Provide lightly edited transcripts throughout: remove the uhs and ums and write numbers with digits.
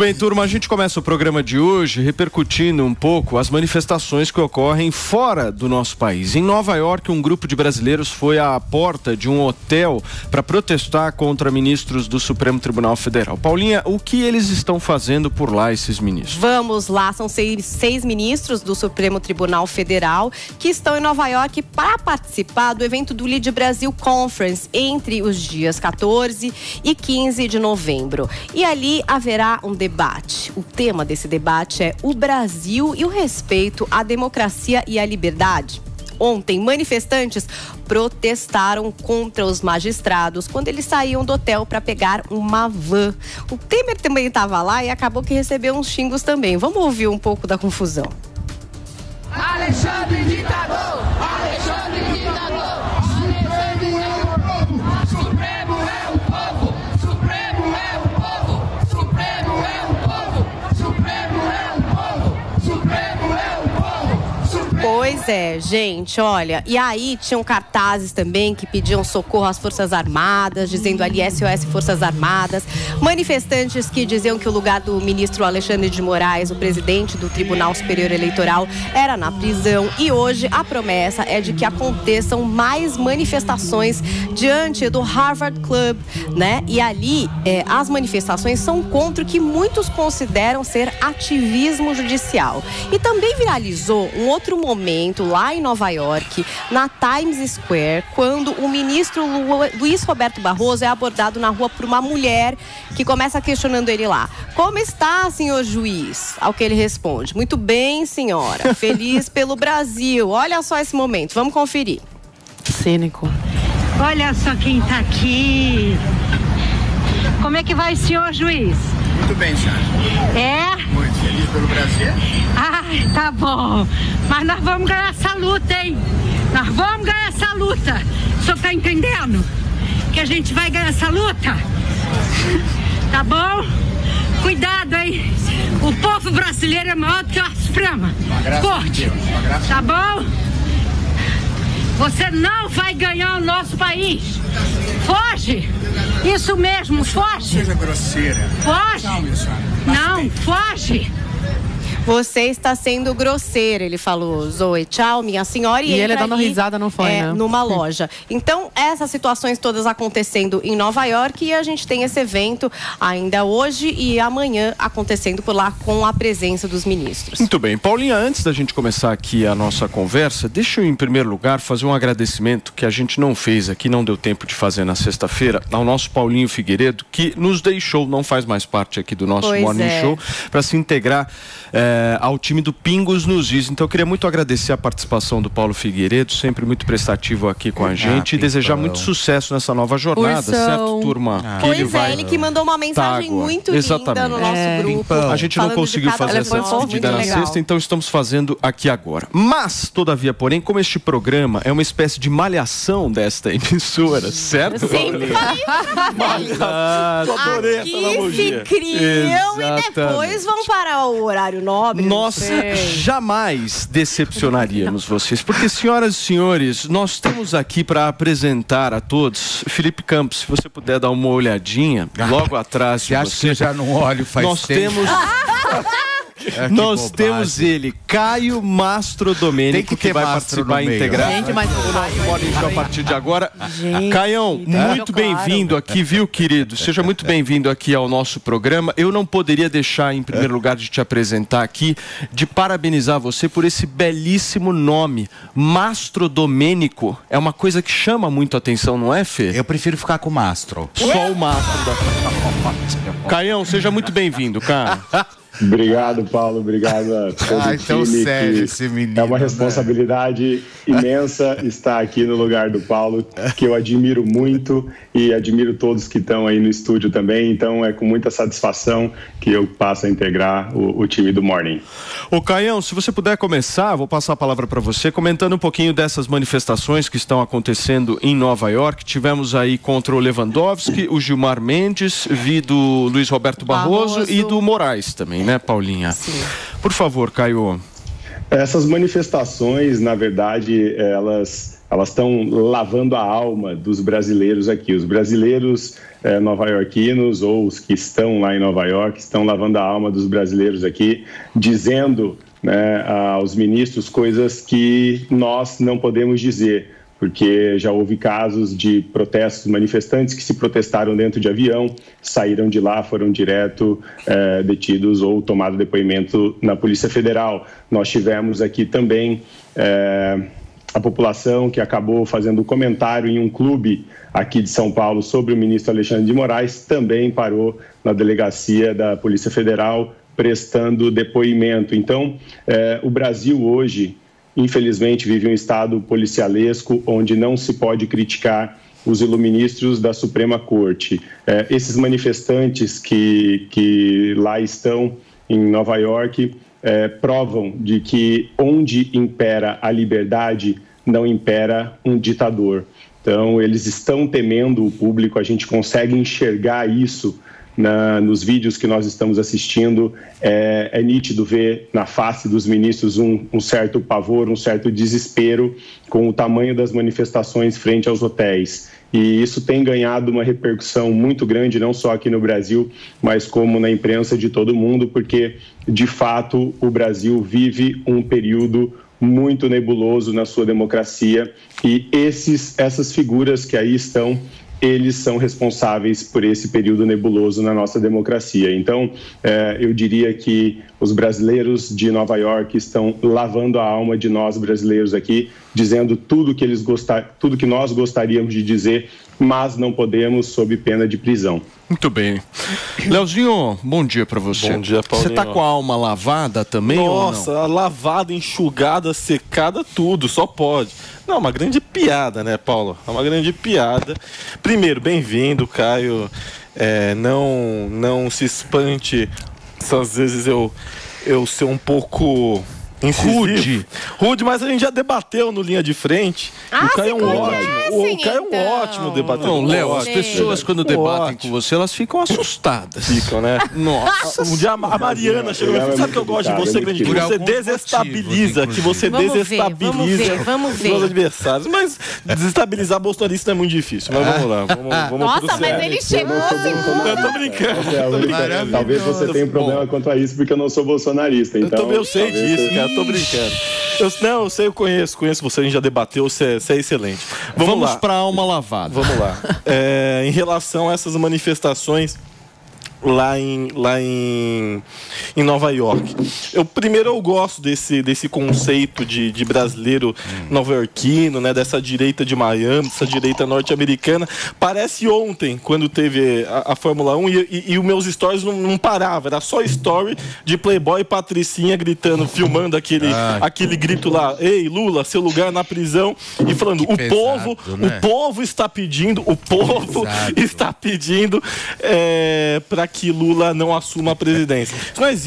Bem, turma, a gente começa o programa de hoje repercutindo um pouco as manifestações que ocorrem fora do nosso país. Em Nova York, um grupo de brasileiros foi à porta de um hotel para protestar contra ministros do Supremo Tribunal Federal. Paulinha, o que eles estão fazendo por lá, esses ministros? Vamos lá, são seis ministros do Supremo Tribunal Federal que estão em Nova York para participar do evento do Lead Brasil Conference entre os dias 14 e 15 de novembro. E ali haverá um debate. O tema desse debate é o Brasil e o respeito à democracia e à liberdade. Ontem, manifestantes protestaram contra os magistrados quando eles saíam do hotel para pegar uma van. O Temer também estava lá e acabou que recebeu uns xingos também. Vamos ouvir um pouco da confusão. Alexandre ditador! Alexandre ditador! Supremo é o povo! Supremo é o povo! Supremo é o povo! Supremo é o povo! Supremo é o povo! Pois é, gente, olha, e aí tinham cartazes também que pediam socorro às Forças Armadas, dizendo ali SOS Forças Armadas, manifestantes que diziam que o lugar do ministro Alexandre de Moraes, o presidente do Tribunal Superior Eleitoral, era na prisão, e hoje a promessa é de que aconteçam mais manifestações diante do Harvard Club, né? E ali as manifestações são contra o que muitos consideram ser ativismo judicial. E também viralizou um outro momento lá em Nova York, na Times Square, quando o ministro Luiz Roberto Barroso é abordado na rua por uma mulher que começa questionando ele lá. Como está, senhor juiz? Ao que ele responde: muito bem, senhora. Feliz pelo Brasil. Olha só esse momento. Vamos conferir. Cínico. Olha só quem tá aqui. Como é que vai, senhor juiz? Muito bem, senhora. É? Muito feliz pelo Brasil. Ai, tá bom. Mas nós vamos ganhar essa luta, hein? Nós vamos ganhar essa luta. O senhor tá entendendo? Que a gente vai ganhar essa luta? Tá bom? Cuidado, hein? O povo brasileiro é maior do que a Suprema Corte. Tá bom? Você não vai ganhar o nosso país. Foge! Isso mesmo, foge! Seja grosseira. Foge! Não, foge! Você está sendo grosseira, ele falou. Zoe, tchau, minha senhora. E ele dando risada, não foi, né? Numa loja. Então, essas situações todas acontecendo em Nova York, e a gente tem esse evento ainda hoje e amanhã acontecendo por lá com a presença dos ministros. Muito bem. Paulinha, antes da gente começar aqui a nossa conversa, deixa eu, em primeiro lugar, fazer um agradecimento que a gente não fez aqui, não deu tempo de fazer na sexta-feira, ao nosso Paulinho Figueiredo, que nos deixou, não faz mais parte aqui do nosso Morning Show, para se integrar ao time do Pingos nos Is. Então eu queria muito agradecer a participação do Paulo Figueiredo, sempre muito prestativo aqui com a gente, e desejar muito sucesso nessa nova jornada, certo, turma? Pois é, ele que mandou uma mensagem muito linda no nosso grupo. A gente não conseguiu fazer essa despedida na sexta, então estamos fazendo aqui agora. Mas, todavia, porém, como este programa é uma espécie de malhação desta emissora, certo? Sempre falei. Adorei essa analogia. Aqui se criam e depois vão para o horário nobre. Nós jamais decepcionaríamos vocês, porque, senhoras e senhores, nós temos aqui para apresentar a todos Felipe Campos. Se você puder dar uma olhadinha logo atrás de você. Que eu já não olho faz nós tempo. Nós temos ele, Caio Mastro Domênico, que vai participar e integrar o nosso Morning Show a partir de agora. Caião, muito bem-vindo aqui, viu, querido? Seja muito bem-vindo aqui ao nosso programa. Eu não poderia deixar, em primeiro lugar, de te apresentar aqui, de parabenizar você por esse belíssimo nome, Mastro Domênico. É uma coisa que chama muito a atenção, não é, Fê? Eu prefiro ficar com o Mastro. Só o Mastro da... Caião, seja muito bem-vindo, cara. Obrigado, Paulo. Obrigado a todo o tão time. Sério esse menino, é uma responsabilidade imensa estar aqui no lugar do Paulo, que eu admiro muito e admiro todos que estão aí no estúdio também. Então é com muita satisfação que eu passo a integrar o time do Morning. Ô Caião, se você puder começar, vou passar a palavra para você, comentando um pouquinho dessas manifestações que estão acontecendo em Nova York. Tivemos aí contra o Lewandowski, o Gilmar Mendes, vi do Luiz Roberto Barroso e do Moraes também, né, Paulinha? Sim. Por favor, Caio. Essas manifestações, na verdade, elas elas estão lavando a alma dos brasileiros aqui. Os brasileiros nova-iorquinos, ou os que estão lá em Nova York, estão lavando a alma dos brasileiros aqui, dizendo, né, aos ministros coisas que nós não podemos dizer, porque já houve casos de protestos, manifestantes que se protestaram dentro de avião, saíram de lá, foram direto detidos ou tomado depoimento na Polícia Federal. Nós tivemos aqui também a população que acabou fazendo comentário em um clube aqui de São Paulo sobre o ministro Alexandre de Moraes, também parou na delegacia da Polícia Federal prestando depoimento. Então, o Brasil hoje, infelizmente, vive um estado policialesco onde não se pode criticar os iluministros da Suprema Corte. Esses manifestantes que lá estão em Nova York provam de que onde impera a liberdade, não impera um ditador. Então, eles estão temendo o público, a gente consegue enxergar isso nos vídeos que nós estamos assistindo. É nítido ver na face dos ministros um certo pavor, um certo desespero com o tamanho das manifestações frente aos hotéis. E isso tem ganhado uma repercussão muito grande, não só aqui no Brasil, mas como na imprensa de todo mundo, porque, de fato, o Brasil vive um período muito nebuloso na sua democracia, e essas figuras que aí estão, eles são responsáveis por esse período nebuloso na nossa democracia. Então, eu diria que os brasileiros de Nova York estão lavando a alma de nós brasileiros aqui, dizendo tudo que nós gostaríamos de dizer, mas não podemos, sob pena de prisão. Muito bem. Leozinho, bom dia para você. Bom dia, Paulinho. Você tá com a alma lavada também? Nossa, ou não? lavada, enxugada, secada, tudo, só pode. Não, uma grande piada, né, Paulo? É uma grande piada. Primeiro, bem-vindo, Caio. Não se espante se às vezes eu ser um pouco rude, mas a gente já debateu no Linha de Frente. O Caio é um ótimo debatedor. Não, Léo, as pessoas quando debatem com você, elas ficam assustadas. Ficam, né? Nossa. Um dia a Mariana chegou e falou: sabe o que eu gosto de você, grande? Que você desestabiliza, Vamos ver. Os adversários. Mas desestabilizar bolsonarista é muito difícil. Mas vamos lá. Vamos Nossa, mas ele chegou assim. Eu tô brincando. Talvez você tenha um problema quanto a isso, porque eu não sou bolsonarista. Então, eu sei disso, cara. Tô brincando. Eu sei, eu conheço você, a gente já debateu, você é excelente. Vamos para a alma lavada. Vamos lá. Em relação a essas manifestações lá em Nova York. Eu gosto desse conceito de brasileiro nova-iorquino, né, dessa direita de Miami, dessa direita norte-americana. Parece ontem, quando teve a Fórmula 1 e os meus stories não paravam, era só story de Playboy e Patricinha gritando, filmando aquele grito lá: ei, Lula, seu lugar na prisão, e falando, o povo está pedindo para que Lula não assuma a presidência.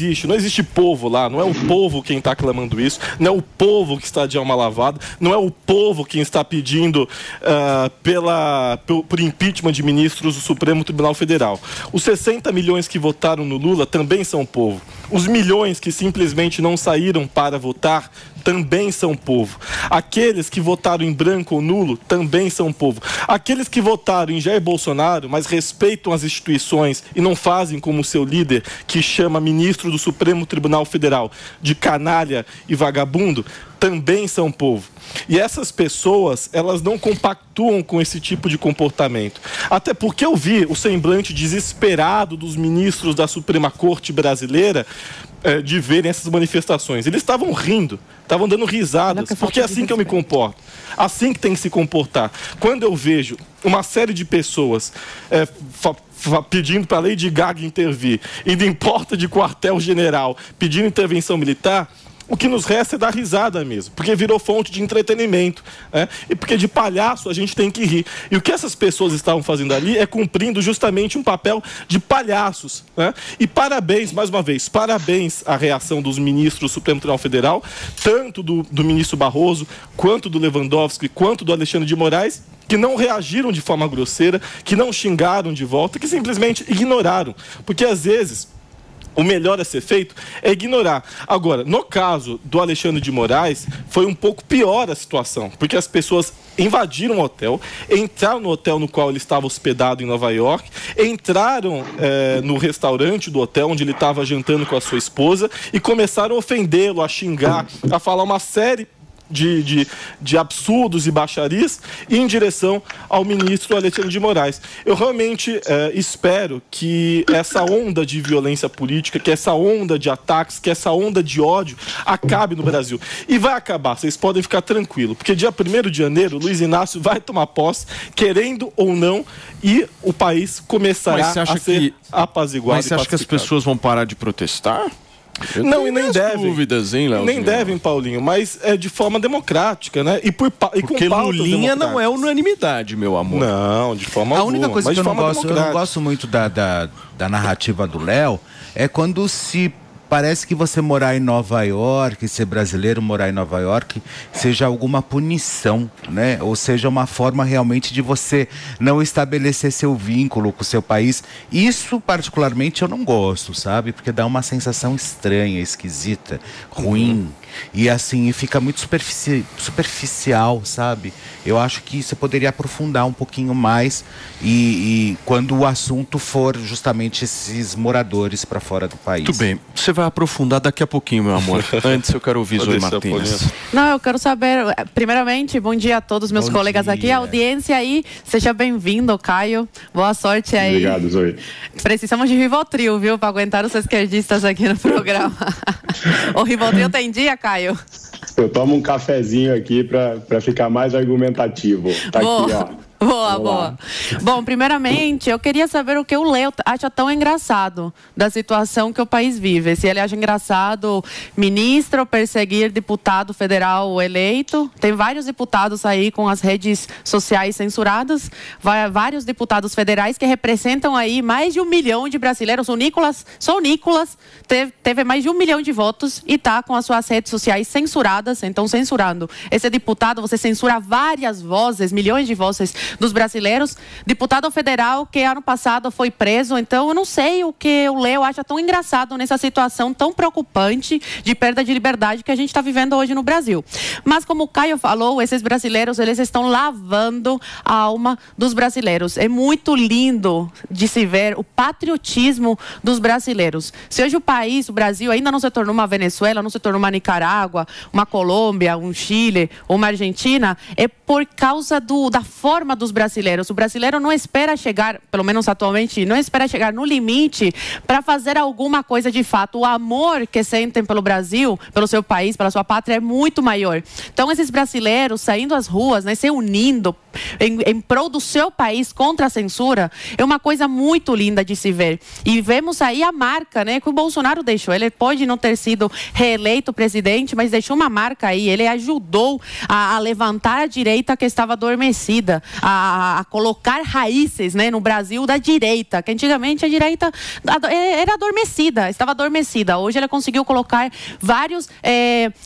Isso não existe povo lá, não é o povo quem está clamando isso, não é o povo que está de alma lavada, não é o povo quem está pedindo por impeachment de ministros do Supremo Tribunal Federal. Os 60 milhões que votaram no Lula também são povo. Os milhões que simplesmente não saíram para votar também são povo. Aqueles que votaram em branco ou nulo também são povo. Aqueles que votaram em Jair Bolsonaro, mas respeitam as instituições e não fazem como seu líder, que chama ministro do Supremo Tribunal Federal de canalha e vagabundo, também são povo. E essas pessoas, elas não compactuam com esse tipo de comportamento. Até porque eu vi o semblante desesperado dos ministros da Suprema Corte brasileira de verem essas manifestações. Eles estavam rindo, estavam dando risadas, porque é assim que eu me comporto. Assim que tem que se comportar. Quando eu vejo uma série de pessoas pedindo para a Lady Gaga intervir, indo em porta de quartel-general, pedindo intervenção militar, o que nos resta é dar risada mesmo, porque virou fonte de entretenimento, né? E porque de palhaço a gente tem que rir. E o que essas pessoas estavam fazendo ali é cumprindo justamente um papel de palhaços, né? E parabéns, mais uma vez, parabéns à reação dos ministros do Supremo Tribunal Federal, tanto do ministro Barroso, quanto do Lewandowski, quanto do Alexandre de Moraes, que não reagiram de forma grosseira, que não xingaram de volta, que simplesmente ignoraram. Porque às vezes o melhor a ser feito é ignorar. Agora, no caso do Alexandre de Moraes, foi um pouco pior a situação, porque as pessoas invadiram o hotel, entraram no hotel no qual ele estava hospedado em Nova York, entraram no restaurante do hotel onde ele estava jantando com a sua esposa e começaram a ofendê-lo, a xingar, a falar uma série de absurdos e baixarias em direção ao ministro Alexandre de Moraes. Eu realmente espero que essa onda de violência política, que essa onda de ataques, que essa onda de ódio acabe no Brasil. E vai acabar, vocês podem ficar tranquilos, porque dia 1º de janeiro, Luiz Inácio vai tomar posse, querendo ou não, e o país começará a ser apaziguado. Mas você acha que as pessoas vão parar de protestar? Não, e nem devem. Dúvidas, hein, Léo? Nem devem, Paulinho, mas é de forma democrática, né? Porque Lulinha não é unanimidade, meu amor. Não, de forma alguma. A única coisa que eu não gosto muito da narrativa do Léo é quando se parece que você morar em Nova York, ser brasileiro, morar em Nova York, seja alguma punição, né? Ou seja, uma forma realmente de você não estabelecer seu vínculo com o seu país. Isso, particularmente, eu não gosto, sabe? Porque dá uma sensação estranha, esquisita, ruim. E assim, fica muito superficial, sabe? Eu acho que você poderia aprofundar um pouquinho mais e quando o assunto for justamente esses moradores para fora do país. Muito bem. Você vai aprofundar daqui a pouquinho, meu amor. Antes eu quero ouvir Zoe Martins. Não, eu quero saber, primeiramente, bom dia a todos meus colegas aqui, a audiência aí, seja bem-vindo, Caio. Boa sorte aí. Obrigado, Zoe. Precisamos de Rivotril, viu, para aguentar os esquerdistas aqui no programa. O Rivotril tem dia, Caio? Eu tomo um cafezinho aqui para ficar mais argumentativo. Tá aqui, ó. Boa. Bom, primeiramente, eu queria saber o que o Léo acha tão engraçado da situação que o país vive. Se ele acha engraçado ministro perseguir deputado federal eleito. Tem vários deputados aí com as redes sociais censuradas. Vários deputados federais que representam aí mais de 1 milhão de brasileiros. Só o Nicolas teve mais de 1 milhão de votos e está com as suas redes sociais censuradas. Então, censurando esse deputado, você censura várias vozes, milhões de vozes dos brasileiros, deputado federal que ano passado foi preso. Então eu não sei o que o Léo acha tão engraçado nessa situação tão preocupante de perda de liberdade que a gente está vivendo hoje no Brasil. Mas como o Caio falou, esses brasileiros, eles estão lavando a alma dos brasileiros. É muito lindo de se ver o patriotismo dos brasileiros. Se hoje o Brasil ainda não se tornou uma Venezuela, não se tornou uma Nicarágua, uma Colômbia, um Chile, uma Argentina, é por causa da forma dos brasileiros. O brasileiro não espera chegar, pelo menos atualmente, não espera chegar no limite para fazer alguma coisa de fato. O amor que sentem pelo Brasil, pelo seu país, pela sua pátria é muito maior. Então esses brasileiros saindo às ruas, né, se unindo em prol do seu país contra a censura, é uma coisa muito linda de se ver. E vemos aí a marca, né, que o Bolsonaro deixou. Ele pode não ter sido reeleito presidente, mas deixou uma marca aí. Ele ajudou a levantar a direita que estava adormecida, a colocar raízes, né, no Brasil da direita, que antigamente a direita era adormecida, estava adormecida. Hoje ele conseguiu colocar vários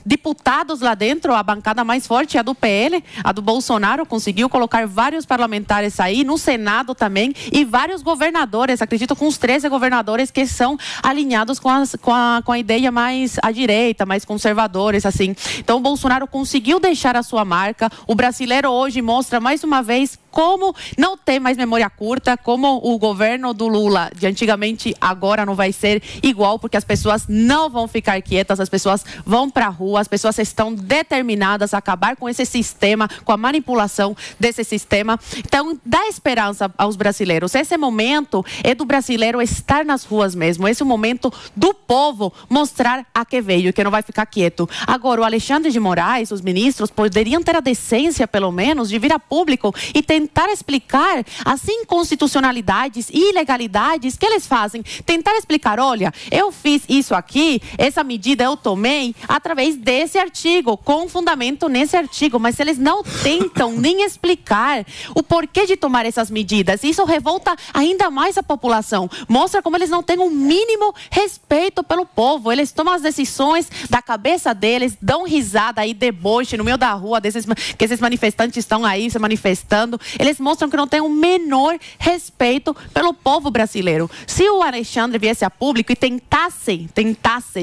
deputados lá dentro. A bancada mais forte é a do PL, a do Bolsonaro, conseguiu colocar vários parlamentares aí, no Senado também, e vários governadores, acredito com os 13 governadores que são alinhados com a ideia mais à direita, mais conservadores, assim. Então o Bolsonaro conseguiu deixar a sua marca. O brasileiro hoje mostra mais uma vez como não tem mais memória curta, como o governo do Lula de antigamente agora não vai ser igual, porque as pessoas não vão ficar quietas, as pessoas vão para a rua, as pessoas estão determinadas a acabar com esse sistema, com a manipulação desse sistema. Então, dá esperança aos brasileiros. Esse momento é do brasileiro estar nas ruas mesmo, esse é o momento do povo mostrar a que veio, que não vai ficar quieto. Agora, o Alexandre de Moraes, os ministros, poderiam ter a decência, pelo menos, de vir a público e tentar explicar as inconstitucionalidades e ilegalidades que eles fazem. Tentar explicar, olha, eu fiz isso aqui, essa medida eu tomei através desse artigo, com fundamento nesse artigo, mas eles não tentam nem explicar o porquê de tomar essas medidas. Isso revolta ainda mais a população. Mostra como eles não têm um mínimo respeito pelo povo. Eles tomam as decisões da cabeça deles, dão risada aí, deboche no meio da rua, que esses manifestantes estão aí se manifestando. Eles mostram que não tem o menor respeito pelo povo brasileiro. Se o Alexandre viesse a público e tentasse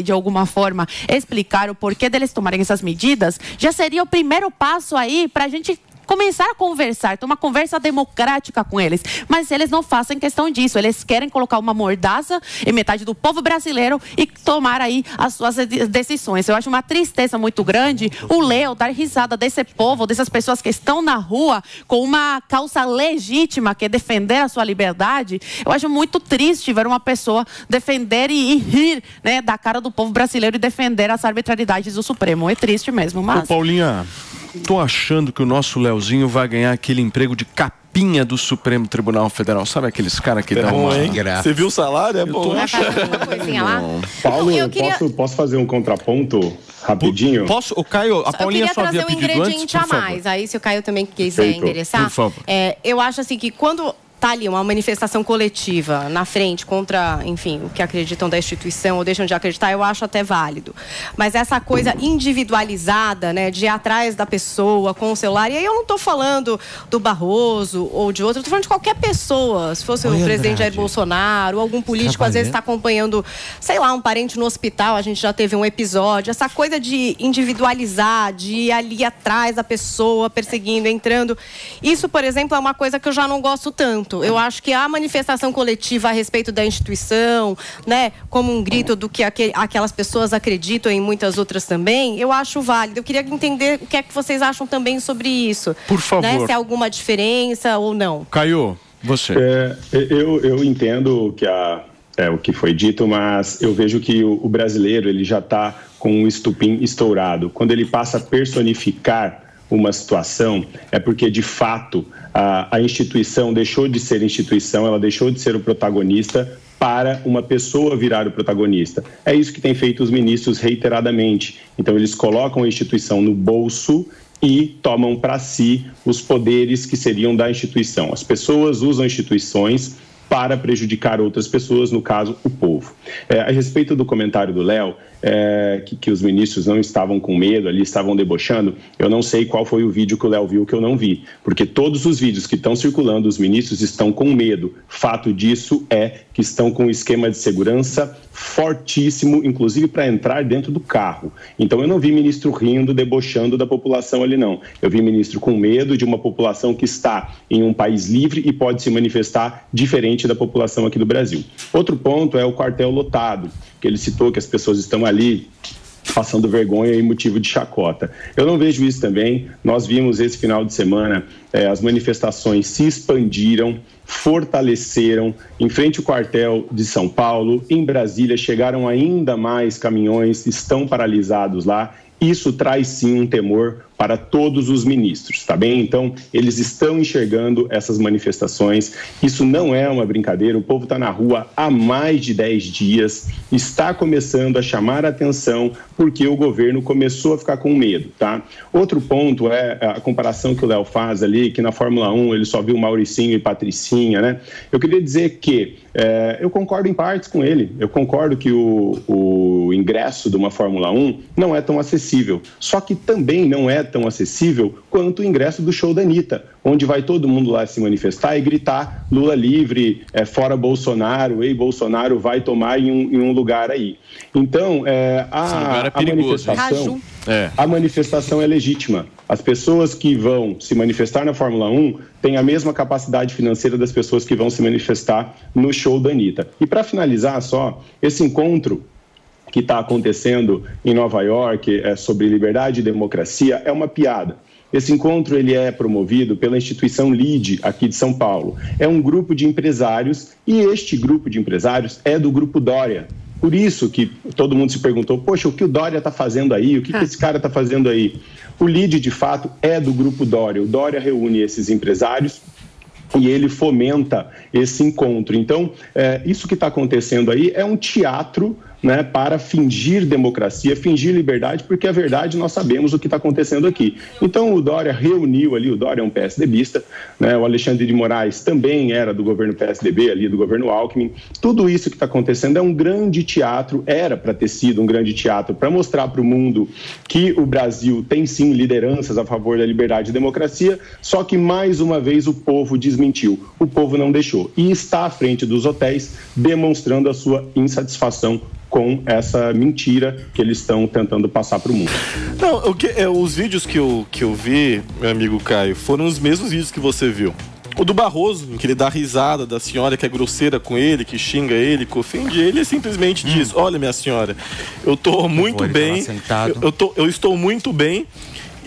de alguma forma explicar o porquê deles tomarem essas medidas, já seria o primeiro passo aí para a gente começar a conversar, ter uma conversa democrática com eles. Mas eles não fazem questão disso. Eles querem colocar uma mordaça em metade do povo brasileiro e tomar aí as suas decisões. Eu acho uma tristeza muito grande o Léo dar risada desse povo, dessas pessoas que estão na rua com uma causa legítima, que é defender a sua liberdade. Eu acho muito triste ver uma pessoa defender e rir, né, da cara do povo brasileiro e defender as arbitrariedades do Supremo. É triste mesmo, mas... Ô, Paulinha, tô achando que o nosso Leozinho vai ganhar aquele emprego de capinha do Supremo Tribunal Federal. Sabe aqueles caras que dão uma... Você viu o salário? É bom. Paulo, posso fazer um contraponto rapidinho? Posso? O Caio, a Paulinha só havia pedido antes, por favor. Eu queria trazer um ingrediente a mais. Aí, se o Caio também quiser endereçar. Por favor. Eu acho assim que quando... tá ali uma manifestação coletiva na frente contra, enfim, o que acreditam da instituição ou deixam de acreditar, eu acho até válido. Mas essa coisa individualizada, né, de ir atrás da pessoa com o celular, e aí eu não estou falando do Barroso ou de outro, eu estou falando de qualquer pessoa, se fosse o presidente Jair Bolsonaro ou algum político, às vezes está acompanhando, sei lá, um parente no hospital, a gente já teve um episódio, essa coisa de individualizar, de ir ali atrás da pessoa, perseguindo, entrando, isso, por exemplo, é uma coisa que eu já não gosto tanto. Eu acho que a manifestação coletiva a respeito da instituição, né, como um grito do que aquelas pessoas acreditam e muitas outras também, eu acho válido. Eu queria entender o que é que vocês acham também sobre isso. Por favor. Né, se há alguma diferença ou não. Caio, você. Eu entendo que o que foi dito, mas eu vejo que o brasileiro ele já está com um estupim estourado. Quando ele passa a personificar uma situação, é porque, de fato, a instituição deixou de ser instituição, ela deixou de ser o protagonista para uma pessoa virar o protagonista. É isso que tem feito os ministros reiteradamente. Então, eles colocam a instituição no bolso e tomam para si os poderes que seriam da instituição. As pessoas usam instituições para prejudicar outras pessoas, no caso, o povo. A respeito do comentário do Léo, que os ministros não estavam com medo, ali estavam debochando, eu não sei qual foi o vídeo que o Léo viu que eu não vi, porque todos os vídeos que estão circulando, os ministros estão com medo. Fato disso é que estão com um esquema de segurança fortíssimo, inclusive para entrar dentro do carro. Então eu não vi ministro rindo, debochando da população ali, não. Eu vi ministro com medo de uma população que está em um país livre e pode se manifestar diferente da população aqui do Brasil. Outro ponto é o quartel lotado, que ele citou que as pessoas estão ali passando vergonha e motivo de chacota. Eu não vejo isso também. Nós vimos esse final de semana, as manifestações se expandiram, fortaleceram em frente ao quartel de São Paulo, em Brasília chegaram ainda mais caminhões, estão paralisados lá. Isso traz sim um temor para todos os ministros, tá bem? Então, eles estão enxergando essas manifestações. Isso não é uma brincadeira. O povo está na rua há mais de 10 dias, está começando a chamar a atenção porque o governo começou a ficar com medo, tá? Outro ponto é a comparação que o Léo faz ali, que na Fórmula 1 ele só viu Mauricinho e Patricinha, né? Eu queria dizer que eu concordo em partes com ele. Eu concordo que o ingresso de uma Fórmula 1 não é tão acessível. Só que também não é tão acessível quanto o ingresso do show da Anitta, onde vai todo mundo lá se manifestar e gritar Lula livre, fora Bolsonaro, ei, Bolsonaro vai tomar em um lugar aí. Então, a manifestação é legítima. As pessoas que vão se manifestar na Fórmula 1 têm a mesma capacidade financeira das pessoas que vão se manifestar no show da Anitta. E para finalizar só, esse encontro que está acontecendo em Nova York sobre liberdade e democracia é uma piada. Esse encontro ele é promovido pela instituição LIDE, aqui de São Paulo. É um grupo de empresários e este grupo de empresários é do Grupo Dória. Por isso que todo mundo se perguntou, poxa, o que o Dória está fazendo aí? O que esse cara está fazendo aí? O LIDE, de fato, é do Grupo Dória. O Dória reúne esses empresários e ele fomenta esse encontro. Então, isso que está acontecendo aí é um teatro, né, para fingir democracia, fingir liberdade, porque a verdade nós sabemos o que está acontecendo aqui. Então o Dória reuniu ali, o Dória é um PSDBista, né, o Alexandre de Moraes também era do governo PSDB, ali do governo Alckmin. Tudo isso que está acontecendo é um grande teatro, era para ter sido um grande teatro, para mostrar para o mundo que o Brasil tem sim lideranças a favor da liberdade e democracia, só que mais uma vez o povo desmentiu, o povo não deixou e está à frente dos hotéis demonstrando a sua insatisfação com essa mentira que eles estão tentando passar para o mundo. Não, os vídeos que eu vi, meu amigo Caio, foram os mesmos vídeos que você viu. O do Barroso, em que ele dá risada da senhora que é grosseira com ele, que xinga ele, que ofende ele, simplesmente diz: olha, minha senhora, eu estou muito bem, eu estou muito bem.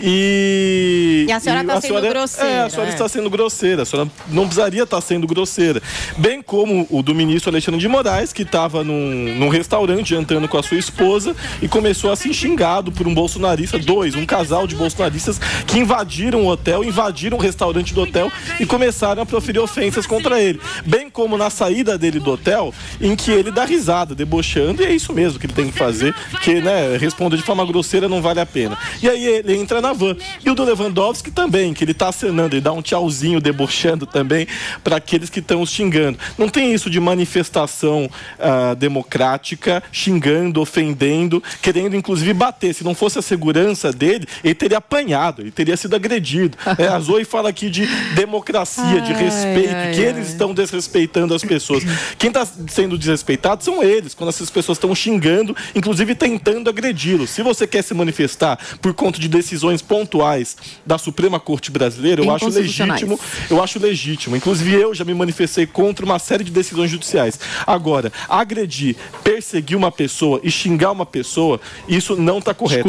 E a senhora está sendo grosseira. A senhora está sendo grosseira. A senhora não precisaria estar sendo grosseira. Bem como o do ministro Alexandre de Moraes, que estava num restaurante jantando com a sua esposa e começou a ser xingado por um bolsonarista, um casal de bolsonaristas que invadiram o hotel, invadiram o restaurante do hotel e começaram a proferir ofensas contra ele. Bem como na saída dele do hotel, em que ele dá risada, debochando, e é isso mesmo que ele tem que fazer, que, né, responder de forma grosseira não vale a pena. E aí ele entra na van. E o do Lewandowski também, que ele tá acenando, ele dá um tchauzinho, debochando também para aqueles que estão xingando. Não tem isso de manifestação democrática, xingando, ofendendo, querendo inclusive bater. Se não fosse a segurança dele, ele teria apanhado, ele teria sido agredido. A Zoe fala aqui de democracia, de respeito, que eles estão desrespeitando as pessoas. Quem está sendo desrespeitado são eles, quando essas pessoas estão xingando, inclusive tentando agredi-los. Se você quer se manifestar por conta de decisões pontuais da Suprema Corte Brasileira, eu acho legítimo. Inclusive eu já me manifestei contra uma série de decisões judiciais. Agora, agredir, perseguir uma pessoa e xingar uma pessoa, isso não está correto.